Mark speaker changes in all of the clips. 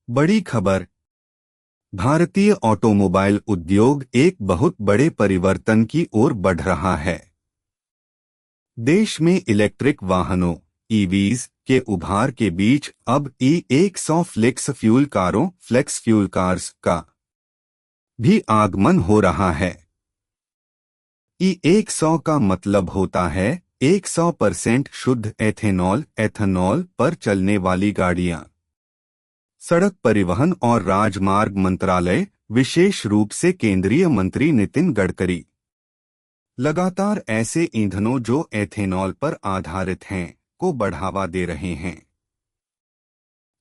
Speaker 1: बड़ी खबर। भारतीय ऑटोमोबाइल उद्योग एक बहुत बड़े परिवर्तन की ओर बढ़ रहा है। देश में इलेक्ट्रिक वाहनों ईवीज के उभार के बीच अब E100 फ्लेक्स फ्यूल कारों फ्लेक्स फ्यूल कार्स का भी आगमन हो रहा है। E100 का मतलब होता है 100% शुद्ध एथेनॉल पर चलने वाली गाड़ियां। सड़क परिवहन और राजमार्ग मंत्रालय, विशेष रूप से केंद्रीय मंत्री नितिन गडकरी, लगातार ऐसे ईंधनों जो एथेनॉल पर आधारित हैं को बढ़ावा दे रहे हैं।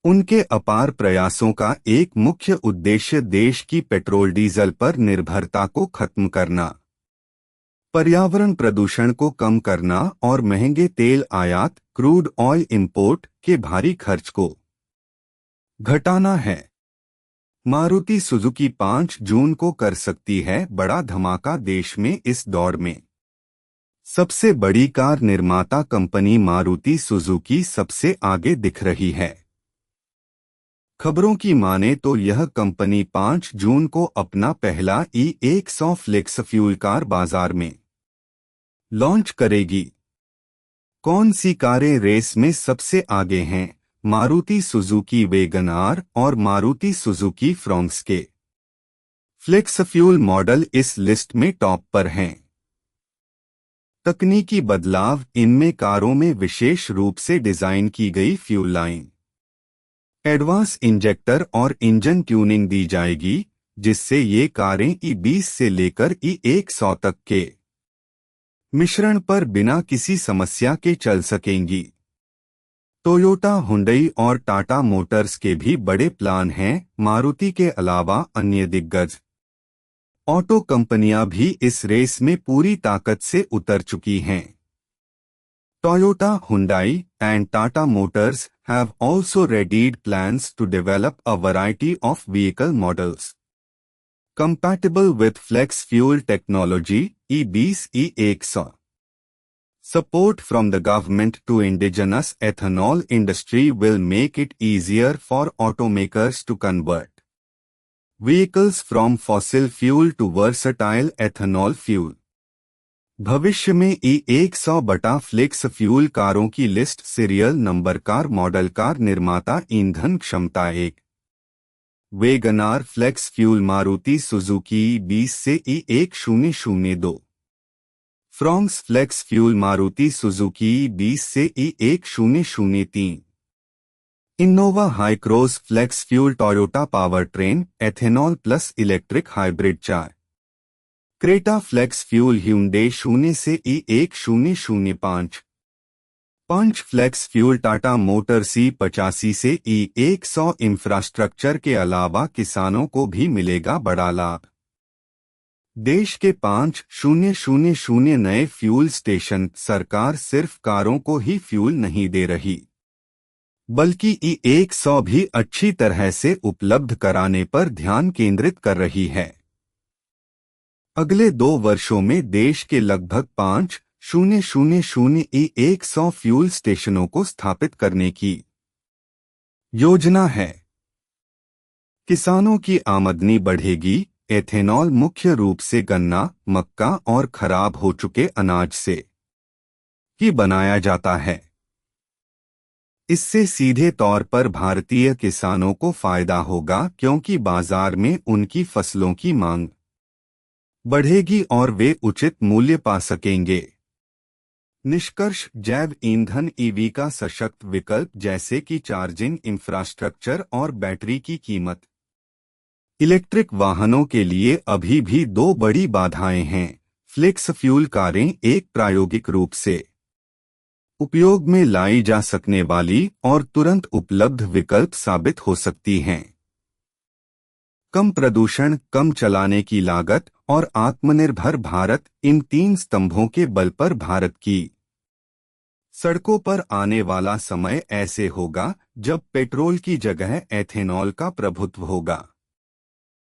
Speaker 1: उनके अपार प्रयासों का एक मुख्य उद्देश्य देश की पेट्रोल डीजल पर निर्भरता को खत्म करना, पर्यावरण प्रदूषण को कम करना और महंगे तेल आयात क्रूड ऑयल इंपोर्ट के भारी खर्च को घटाना है। मारुति सुजुकी 5 जून को कर सकती है बड़ा धमाका। देश में इस दौर में सबसे बड़ी कार निर्माता कंपनी मारुति सुजुकी सबसे आगे दिख रही है। खबरों की माने तो यह कंपनी 5 जून को अपना पहला E100 फ्लेक्स फ्यूल कार बाजार में लॉन्च करेगी। कौन सी कारें रेस में सबसे आगे हैं? मारुति सुजुकी वैगन आर और मारुति सुजुकी फ्रॉन्क्स के फ्लेक्स फ्यूल मॉडल इस लिस्ट में टॉप पर हैं। तकनीकी बदलाव इनमें कारों में विशेष रूप से डिजाइन की गई फ्यूल लाइन, एडवांस इंजेक्टर और इंजन ट्यूनिंग दी जाएगी, जिससे ये कारें E20 से लेकर E100 तक के मिश्रण पर बिना किसी समस्या के चल सकेंगी। टोयोटा, हुंडई और टाटा मोटर्स के भी बड़े प्लान हैं। मारुति के अलावा अन्य दिग्गज ऑटो कंपनियां भी इस रेस में पूरी ताकत से उतर चुकी हैं। Toyota, Hyundai and Tata Motors have also readied plans to develop a variety of vehicle models compatible with flex fuel technology E20 E100. Support from the government to indigenous ethanol industry will make it easier for automakers to convert vehicles from fossil fuel to versatile ethanol fuel. भविष्य में E100 बटा flex fuel कारों की list serial number car model car निर्माता ईंधन क्षमता 1 Wagon R flex fuel Maruti Suzuki E20 से E1002, Fronx flex fuel Maruti Suzuki E20 से E1003, Innova Hycross flex fuel Toyota power train ethanol plus electric hybrid 4, Creta flex fuel Hyundai 0 से E1005, Punch flex fuel Tata motor C85 से E100। Infrastructure के अलावा किसानों को भी मिलेगा बड़ा लाभ। देश के 5,000 नए फ्यूल स्टेशन। सरकार सिर्फ कारों को ही फ्यूल नहीं दे रही, बल्कि E100 भी अच्छी तरह से उपलब्ध कराने पर ध्यान केंद्रित कर रही है। अगले 2 वर्षों में देश के लगभग 5,000 E100 फ्यूल स्टेशनों को स्थापित करने की योजना है। किसानों की आमदनी बढ़ेगी। एथेनॉल मुख्य रूप से गन्ना, मक्का और खराब हो चुके अनाज से ही बनाया जाता है। इससे सीधे तौर पर भारतीय किसानों को फायदा होगा, क्योंकि बाजार में उनकी फसलों की मांग बढ़ेगी और वे उचित मूल्य पा सकेंगे। निष्कर्ष, जैव ईंधन ईवी का सशक्त विकल्प, जैसे कि चार्जिंग इंफ्रास्ट्रक्चर और बैटरी की कीमत। इलेक्ट्रिक वाहनों के लिए अभी भी 2 बड़ी बाधाएं हैं। फ्लेक्स फ्यूल कारें एक प्रायोगिक रूप से उपयोग में लाई जा सकने वाली और तुरंत उपलब्ध विकल्प साबित हो सकती हैं। कम प्रदूषण, कम चलाने की लागत और आत्मनिर्भर भारत, इन 3 स्तंभों के बल पर भारत की सड़कों पर आने वाला समय ऐसे होगा जब पेट्रोल की जगह एथेनॉल का प्रभुत्व होगा।